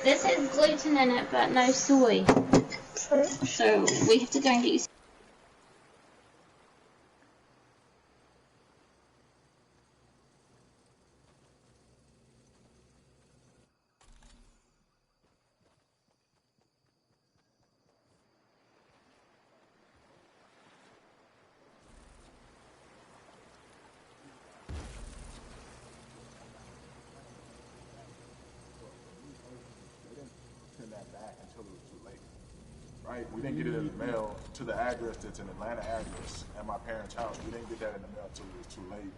This has gluten in it, but no soy. So we have to go and get you. Send that back until it was too late. Right? We didn't get it in the mail to the address that's an Atlanta address at my parents' house. We didn't get that in the mail until it was too late.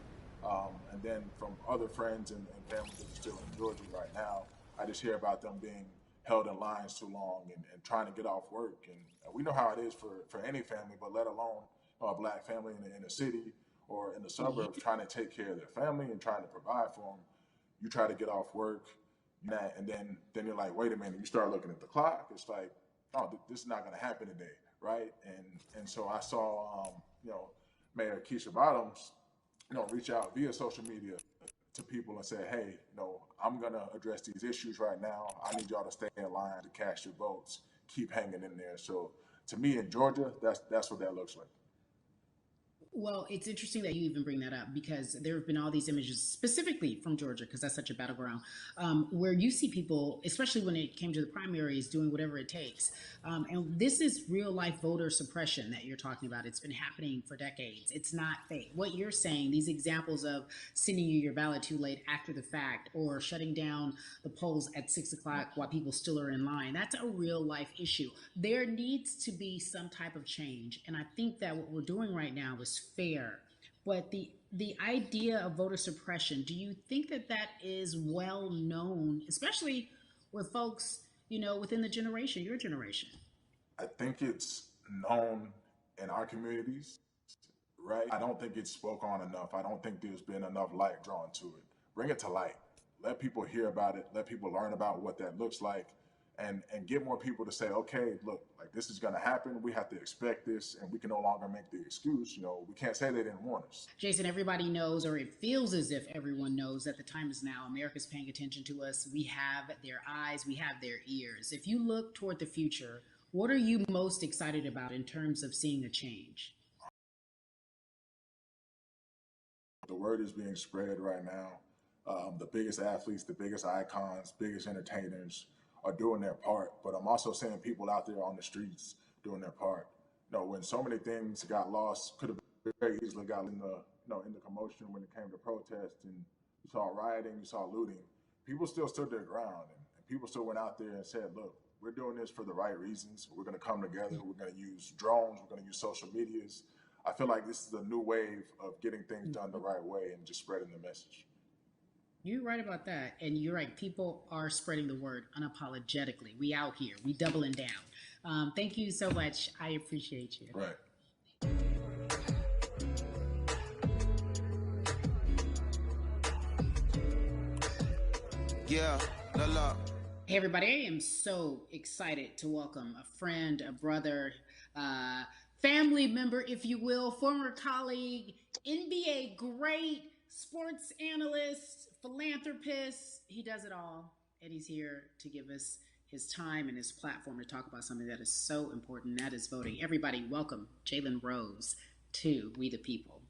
And then from other friends and family that are still in Georgia right now, I just hear about them being held in lines too long and trying to get off work. And we know how it is for any family, but let alone a black family in a city or in the suburbs trying to take care of their family and trying to provide for them. You try to get off work, and then you're like, wait a minute. You start looking at the clock. It's like, oh, this is not going to happen today, right? And so I saw, Mayor Keisha Bottoms, reach out via social media to people and say, hey, I'm going to address these issues right now. I need y'all to stay in line to cast your votes. Keep hanging in there. So to me in Georgia, that's what that looks like. Well, it's interesting that you even bring that up because there have been all these images specifically from Georgia, because that's such a battleground, where you see people, especially when it came to the primaries, doing whatever it takes. And this is real life voter suppression that you're talking about. It's been happening for decades. It's not fake. What you're saying, these examples of sending you your ballot too late after the fact or shutting down the polls at 6 o'clock while people still are in line, that's a real life issue. There needs to be some type of change. And I think that what we're doing right now is fair. But the idea of voter suppression, do you think that that is well known, especially with folks, within the generation, your generation? I think it's known in our communities, right? I don't think it's spoke on enough. I don't think there's been enough light drawn to it. Bring it to light. Let people hear about it. Let people learn about what that looks like, and get more people to say, okay, look, like this is going to happen. We have to expect this, and we can no longer make the excuse. We can't say they didn't warn us. Jason, everybody knows, or it feels as if everyone knows, that the time is now. America's paying attention to us. We have their eyes, we have their ears. If you look toward the future, what are you most excited about in terms of seeing a change? The word is being spread right now. The biggest athletes, the biggest icons, biggest entertainers are doing their part. But I'm also seeing people out there on the streets doing their part. When so many things got lost, could have very easily got in the commotion when it came to protest, and you saw rioting, you saw looting. People still stood their ground, and people still went out there and said, look, we're doing this for the right reasons. We're going to come together. We're going to use drones. We're going to use social medias. I feel like this is a new wave of getting things done the right way and just spreading the message. You're right about that. And you're right. People are spreading the word unapologetically. We out here. We doubling down. Thank you so much. I appreciate you. Right. Yeah, la. Hey, everybody. I am so excited to welcome a friend, a brother, family member, if you will, former colleague, NBA great, sports analyst, philanthropist. He does it all. And he's here to give us his time and his platform to talk about something that is so important, and that is voting. Everybody, welcome Jalen Rose to We the People.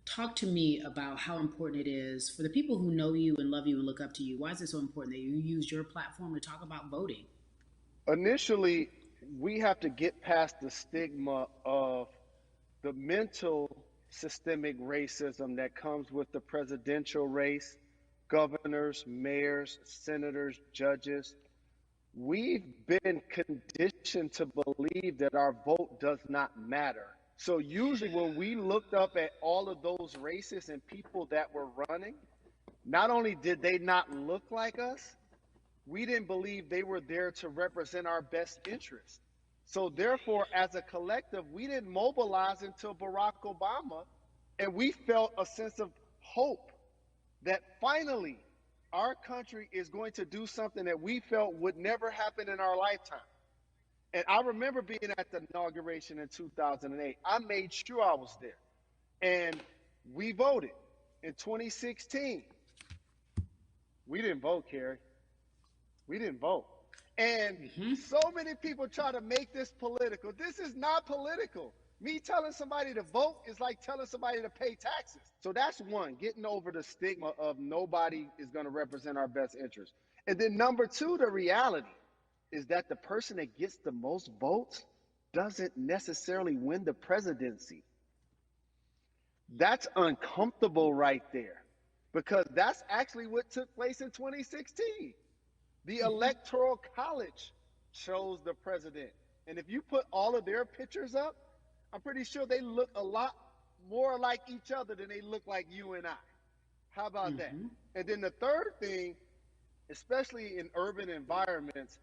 Talk to me about how important it is for the people who know you and love you and look up to you. Why is it so important that you use your platform to talk about voting? Initially, we have to get past the stigma of the mental systemic racism that comes with the presidential race, governors, mayors, senators, judges. We've been conditioned to believe that our vote does not matter. So usually when we looked up at all of those races and people that were running, not only did they not look like us, we didn't believe they were there to represent our best interests. So therefore, as a collective, we didn't mobilize until Barack Obama, and we felt a sense of hope that finally our country is going to do something that we felt would never happen in our lifetime. And I remember being at the inauguration in 2008. I made sure I was there. And we voted. In 2016, we didn't vote, Carrie. We didn't vote. And Mm-hmm. so many people try to make this political. This is not political. Me telling somebody to vote is like telling somebody to pay taxes. So that's one, getting over the stigma of nobody is going to represent our best interest. And then number two, the reality is that the person that gets the most votes doesn't necessarily win the presidency. That's uncomfortable right there, because that's actually what took place in 2016. The Electoral College chose the president. And if you put all of their pictures up, I'm pretty sure they look a lot more like each other than they look like you and I. How about that? Mm-hmm. And then the third thing, especially in urban environments,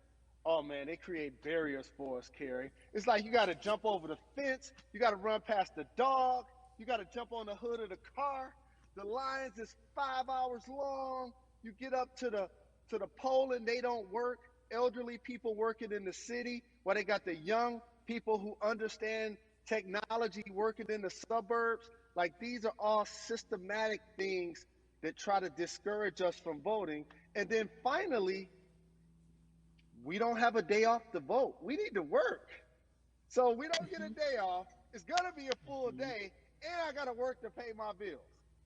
oh man, they create barriers for us, Carrie. It's like you got to jump over the fence, you got to run past the dog, you got to jump on the hood of the car. The lines is 5 hours long. You get up to the poll and they don't work. Elderly people working in the city, while they got the young people who understand technology working in the suburbs. Like, these are all systematic things that try to discourage us from voting. And then finally, we don't have a day off to vote. We need to work. So we don't get a day off. It's going to be a full day, and I got to work to pay my bills.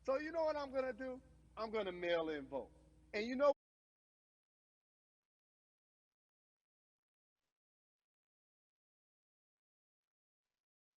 So you know what I'm going to do? I'm going to mail in vote. And you know